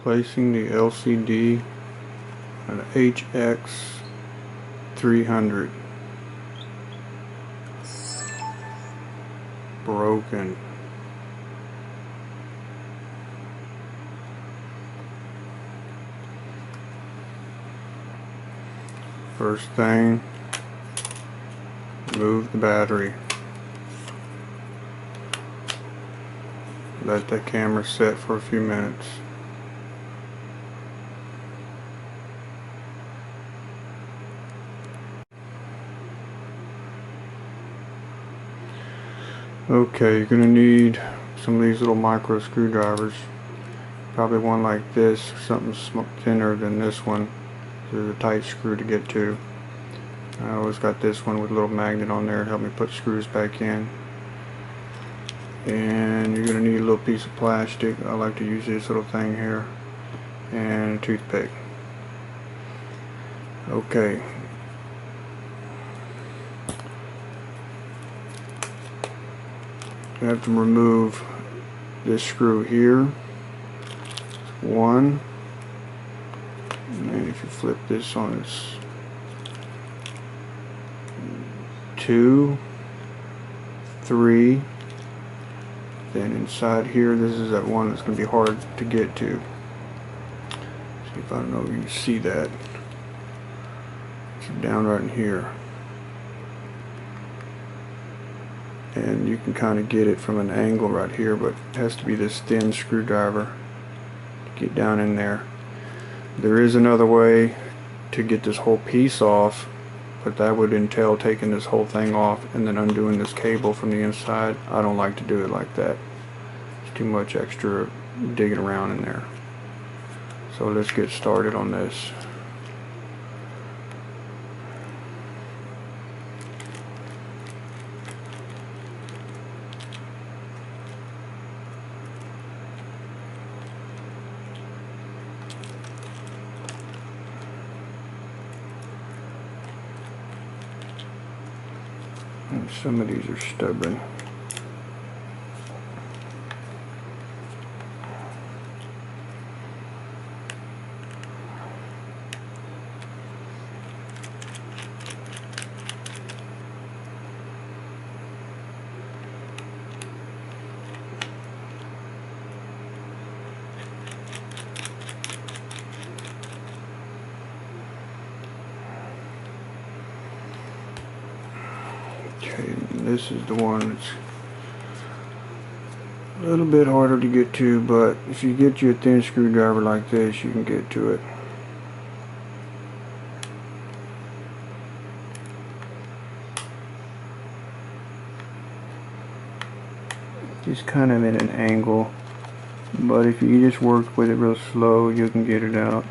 Replacing the LCD on an HX300. Broken. First thing, remove the battery. Let the camera set for a few minutes. Okay, you're going to need some of these little micro screwdrivers. Probably one like this, or something thinner than this one. There's a tight screw to get to. I always got this one with a little magnet on there to help me put screws back in. And you're going to need a little piece of plastic. I like to use this little thing here. And a toothpick. Okay. You have to remove this screw here. One. And if you flip this on its two, three. Then inside here, this is that one that's going to be hard to get to. See if I don't know if you can see that. It's down right in here. And you can kind of get it from an angle right here, but it has to be this thin screwdriver to get down in there. There is another way to get this whole piece off, but that would entail taking this whole thing off and then undoing this cable from the inside. I don't like to do it like that. It's too much extra digging around in there. So let's get started on this. And some of these are stubborn. Okay, this is the one that's a little bit harder to get to, but if you get you a thin screwdriver like this, you can get to it. It's kind of at an angle, but if you just work with it real slow, you can get it out.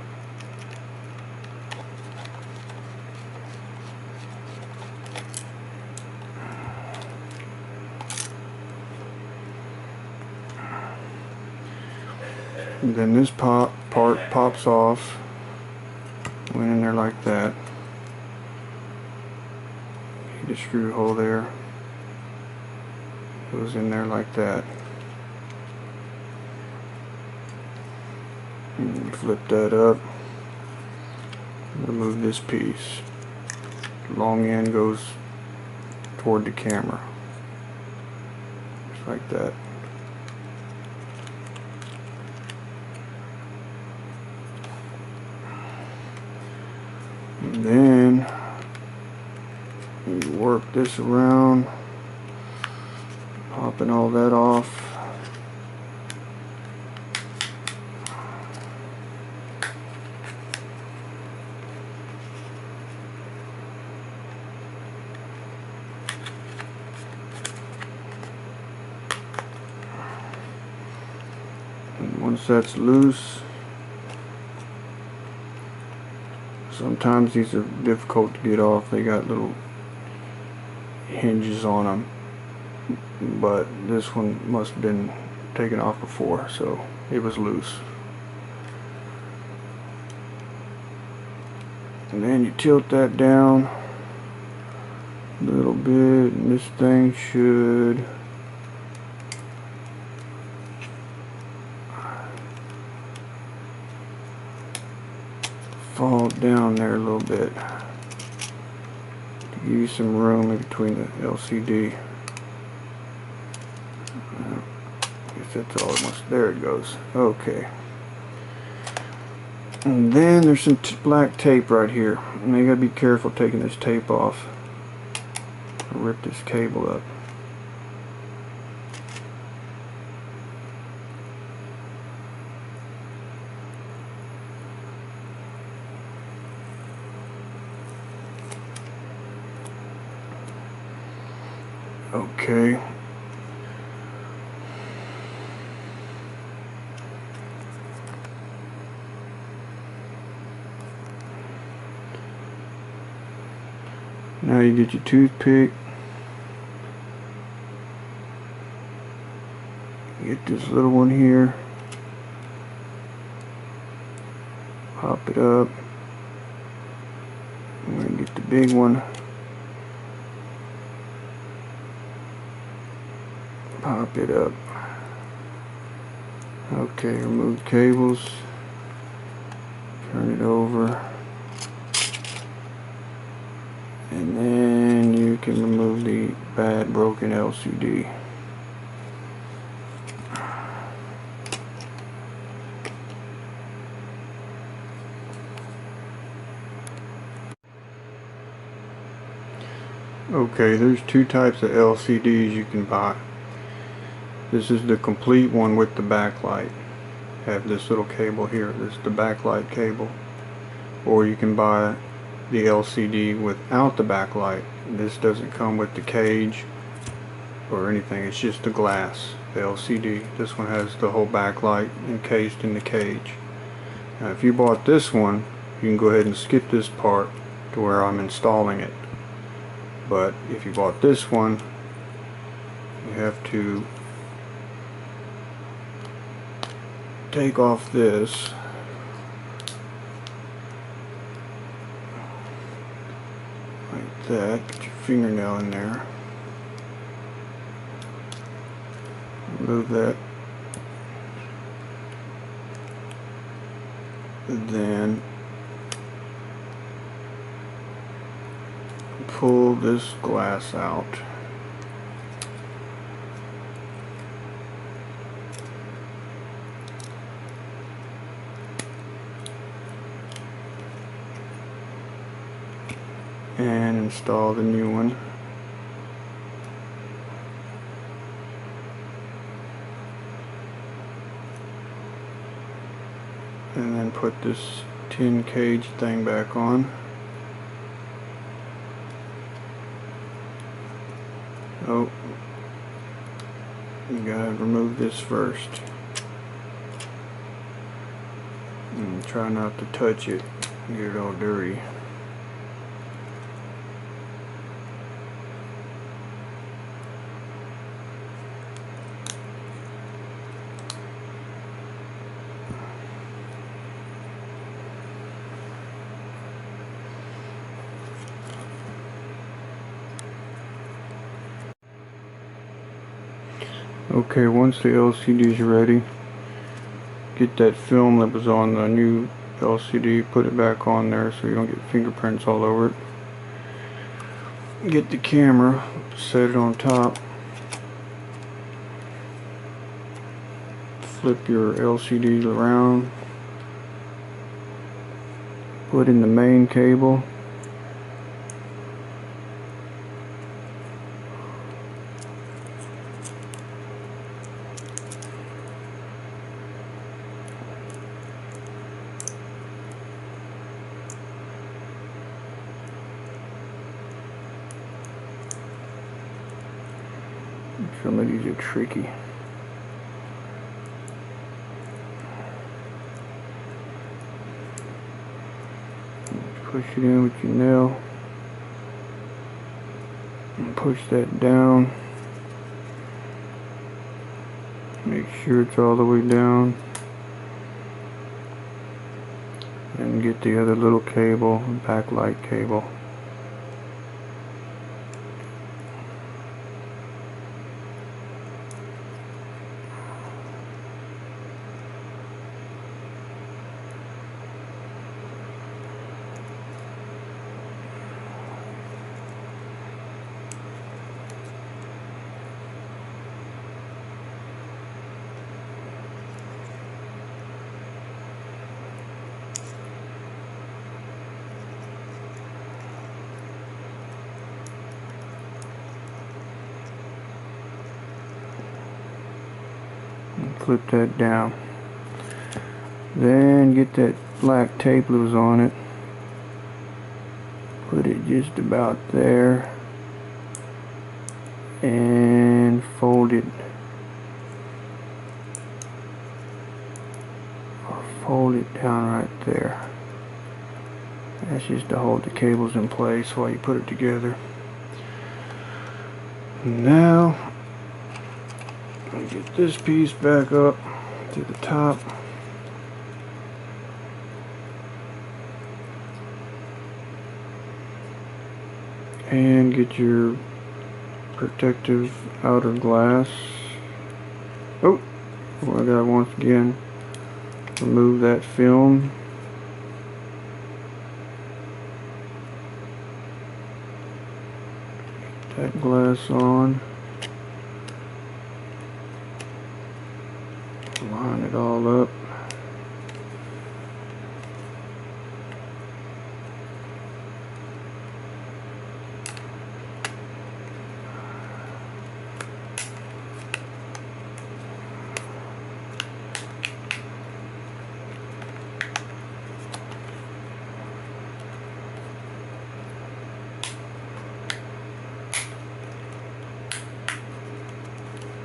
And then this part pops off, went in there like that. The screw hole there goes in there like that. And flip that up, remove this piece. The long end goes toward the camera, just like that. And then you work this around, popping all that off. And once that's loose, sometimes these are difficult to get off. They got little hinges on them, but this one must have been taken off before, so it was loose. And then you tilt that down a little bit, and this thing should fall down there a little bit to give you some room in between the LCD. I guess that's all it wants. There it goes. Okay. And then there's some black tape right here. And you gotta be careful taking this tape off. I'll rip this cable up. Okay. Now you get your toothpick. Get this little one here. Pop it up. I'm going to get the big one. Pop it up. Okay, remove cables. Turn it over. And then you can remove the bad broken LCD. Okay, there's two types of LCDs you can buy. This is the complete one with the backlight. Have this little cable here. This is the backlight cable. Or you can buy the LCD without the backlight. This doesn't come with the cage or anything. It's just the glass, the LCD. This one has the whole backlight encased in the cage. Now, if you bought this one, you can go ahead and skip this part to where I'm installing it. But if you bought this one, you have to take off this. Like that. Put your fingernail in there. Remove that. Then pull this glass out. And install the new one. And then put this tin cage thing back on. Oh, you gotta remove this first. And try not to touch it and get it all dirty. Okay, once the LCD is ready, get that film that was on the new LCD, put it back on there so you don't get fingerprints all over it. Get the camera, set it on top, flip your LCD around, put in the main cable, some of these are tricky. Push it in with your nail and push that down. Make sure it's all the way down. And get the other little cable, backlight cable. Flip that down. Then get that black tape that was on it. Put it just about there. And fold it. Or fold it down right there. That's just to hold the cables in place while you put it together. Now, I'll get this piece back up to the top. And get your protective outer glass. Oh, well, I gotta once again remove that film. That glass on. Line it all up.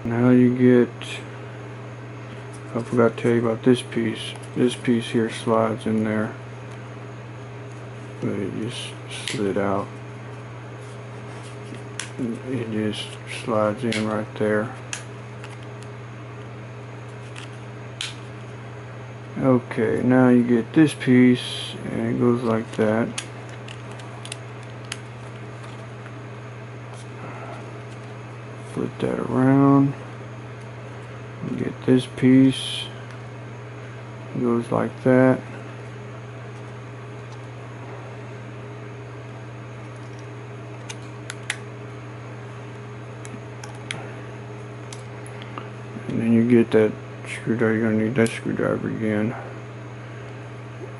Now you get, I forgot to tell you about this piece. This piece here slides in there. But it just slid out. It just slides in right there. Okay, now you get this piece and it goes like that. Flip that around. Get this piece. It goes like that. And then you get that screwdriver. You're going to need that screwdriver again.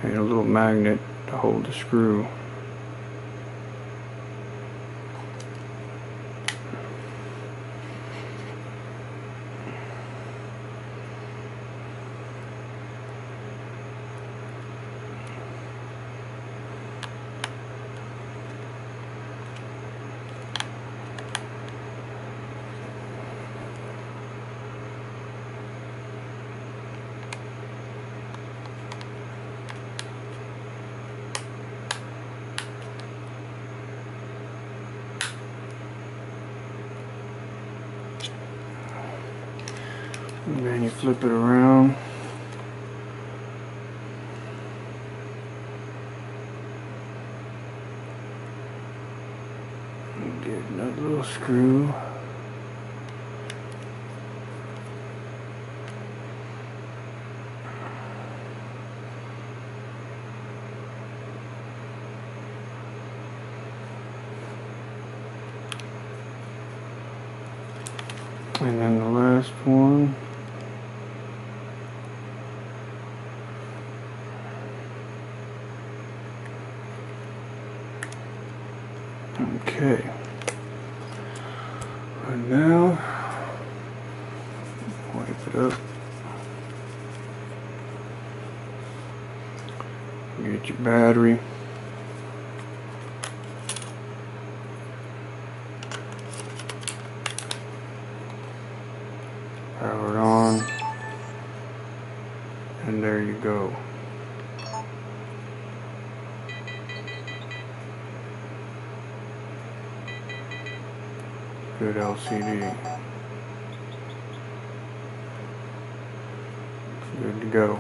And a little magnet to hold the screw. And then you flip it around. And get another little screw. And then the last one. Okay. And now, wipe it up. Get your battery. Power it on. And there you go. Good LCD. Good to go.